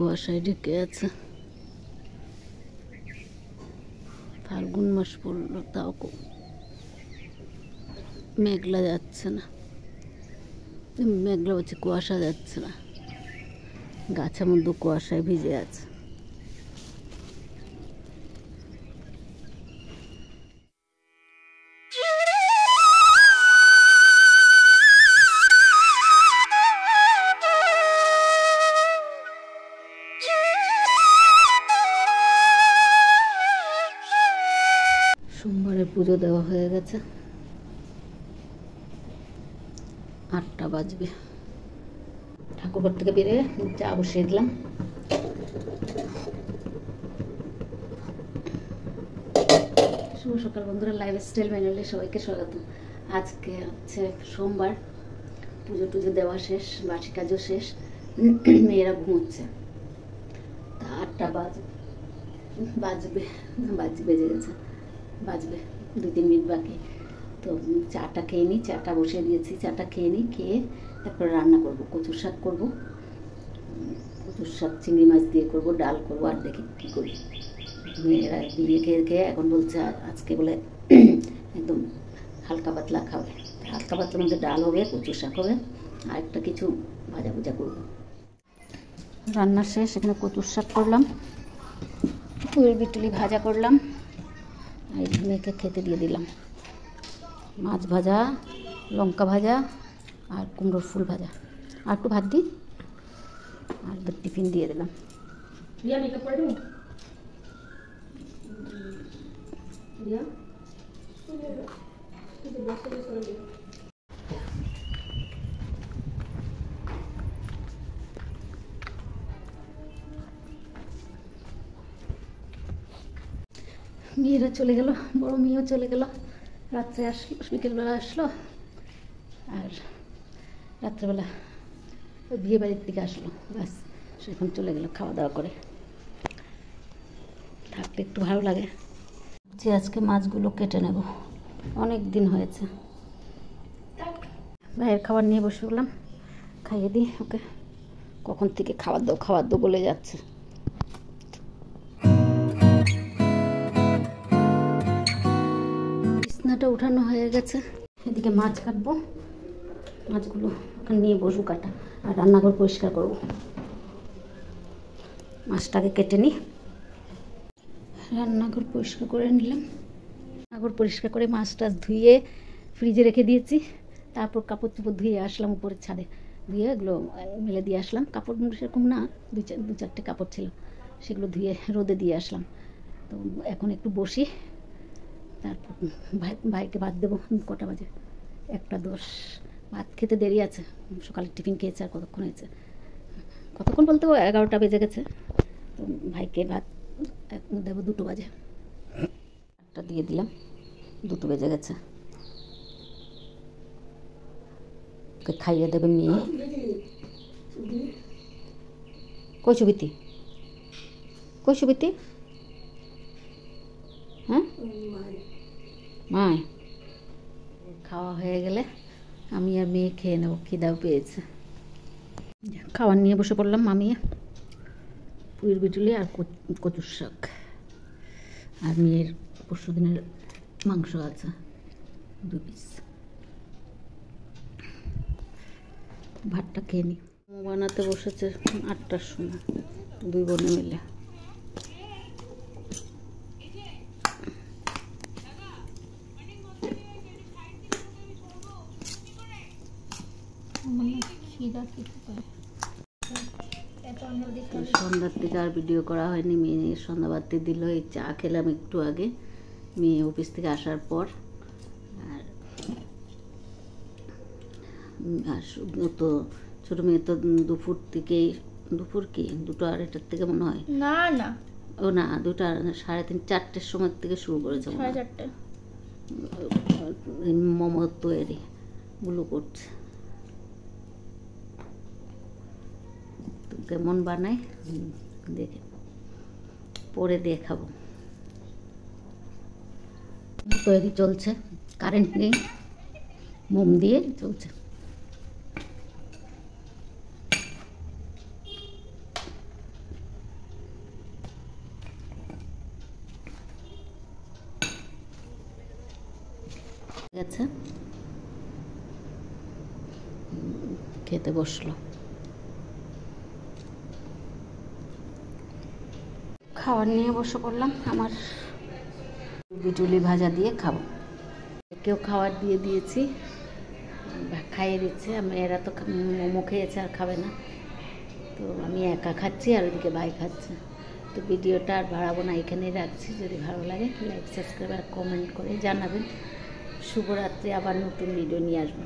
কুয়াশায় ঢেকে আছে। ফাল্গুন মাস পড়লো, তাও মেঘলা যাচ্ছে না, মেঘলা হচ্ছে, কুয়াশা যাচ্ছে না, গাছের মধ্যে কুয়াশায় ভিজে আছে। সোমবারের পুজো দেওয়া হয়ে গেছে, 8টা বাজবে। ঠাকুরঘর থেকে বেরিয়ে চা বসিয়ে দিলাম। শুভ সকাল বন্ধুরা, লাইফস্টাইল ম্যানুয়ালে সবাইকে স্বাগত। আজকে হচ্ছে সোমবার, পুজো টুজো দেওয়া শেষ, বাসি কাজও শেষ, মেয়েরা ঘুমোচ্ছে। তা 8টা বেজে গেছে, বাজবে 2-3 মিনিট বাকি। তো চাটা খেয়ে নিই, চাটা বসিয়ে দিয়েছি, চাটা খেয়ে নিই, খেয়ে তারপর রান্না করবো। কচুর শাক করবো, কচুর শাক চিংড়ি মাছ দিয়ে করবো, ডাল করবো, আর দেখি কী করি। মেয়েরা বিয়ে খেয়ে এখন বলছে আজকে বলে একদম হালকা পাতলা খাবে। হালকা পাতলার মধ্যে ডাল হবে, কচুর শাক হবে, আর একটা কিছু ভাজা ভুজা করবো। রান্না শেষ, এখানে কচুর শাক করলাম, পুঁইয়ের বিটুলি ভাজা করলাম, আর মেয়েকে খেতে দিয়ে দিলাম। মাছ ভাজা, লঙ্কা ভাজা, আর কুমড়োর ফুল ভাজা, আর একটু ভাত দিই, আর টিফিন দিয়ে দিলাম। মেয়েরা চলে গেল, বড় মেয়েও চলে গেল, রাত্রে আসলো, বিকেলবেলা আসলো, আর রাত্রেবেলা ওই বিয়ে বাড়ির থেকে আসলো, ব্যাস সেখান চলে গেল খাওয়া দাওয়া করে। থাকতে একটু ভালো লাগে। যে আজকে মাছগুলো কেটে নেব, অনেক দিন হয়েছে। ভাইয়ের খাবার নিয়ে বসে গেলাম, খাইয়ে দিই ওকে। কখন থেকে খাবার দাও বলে যাচ্ছে। বিছনাটা উঠানো হয়ে গেছে, এদিকে মাছ কাটবো, মাছগুলো ওখানে নিয়ে বসবো কাটা, আর রান্নাঘর পরিষ্কার করবো। মাছটাকে কেটে নিই, রান্নাঘর পরিষ্কার করে নিলাম। রান্নাঘর পরিষ্কার করে মাছ টাছ ধুয়ে ফ্রিজে রেখে দিয়েছি। তারপর কাপড় চোপড় ধুয়ে আসলাম উপরের ছাদে, ধুয়ে এগুলো মেলে দিয়ে আসলাম। কাপড় সেরকম না, 2-4টে কাপড় ছিল, সেগুলো ধুয়ে রোদে দিয়ে আসলাম। তো এখন একটু বসি, তারপর ভাইকে ভাত দেবো। কটা বাজে? 1:10। ভাত খেতে দেরি আছে, সকালে টিফিন খেয়েছে। আর কতক্ষণ হয়েছে? কতক্ষণ বলতে 11টা বেজে গেছে। তো ভাইকে ভাত দেবো 2টো বাজে। একটা দিয়ে দিলাম, 2টো বেজে গেছে। ওকে খাইয়ে দেবে মেয়ে। কই সুবিতি? হ্যাঁ, মায়। খাওয়া হয়ে গেলে আমি আর মেয়ে খেয়ে নেবো, খিদাও পেয়েছে। খাবার নিয়ে বসে পড়লাম, মামিয়ে পুঁইয়ের বিটুলি আর কচুর শাক, আর মেয়ের পরশুদিনের মাংস আছে 2 পিস। ভাতটা খেয়ে নিই। মোমো বানাতে বসেছে 8টার সময়, 2 বোনে মিলে। সন্ধ্যার থেকে আর ভিডিও করা হয়নি। মেয়ে সন্ধ্যাবাতি দিল, এই চা খেলাম একটু আগে মেয়ে অফিস থেকে আসার পর। আর তো ছোটো মেয়ে তো দুপুর থেকেই, দুপুর কি 2:30 থেকে মনে হয়, না ও না 2টা 3:30-4টের সময় থেকে শুরু করেছে, 4:30 মোমো তৈরি গুলো করছে। কেমন বানায় দেখে পরে দেখাবো। তৈরি চলছে, কারেন্ট নেই, মোম দিয়ে চলছে। গেছে, খেতে বসলো। খাবার নিয়ে বসে পড়লাম। আমার বিটুলি ভাজা দিয়ে খাবো। কেউ খাবার দিয়ে দিয়েছি, খাইয়ে দিচ্ছে। এরা তো মোমো খেয়েছে আর খাবে না, তো আমি একা খাচ্ছি আর ওইদিকে ভাই খাচ্ছে। তো ভিডিওটা আর বাড়াবো না, এখানেই রাখছি। যদি ভালো লাগে লাইক, সাবস্ক্রাইব আর কমেন্ট করে জানাবেন। শুভরাত্রি। আবার নতুন ভিডিও নিয়ে আসবো।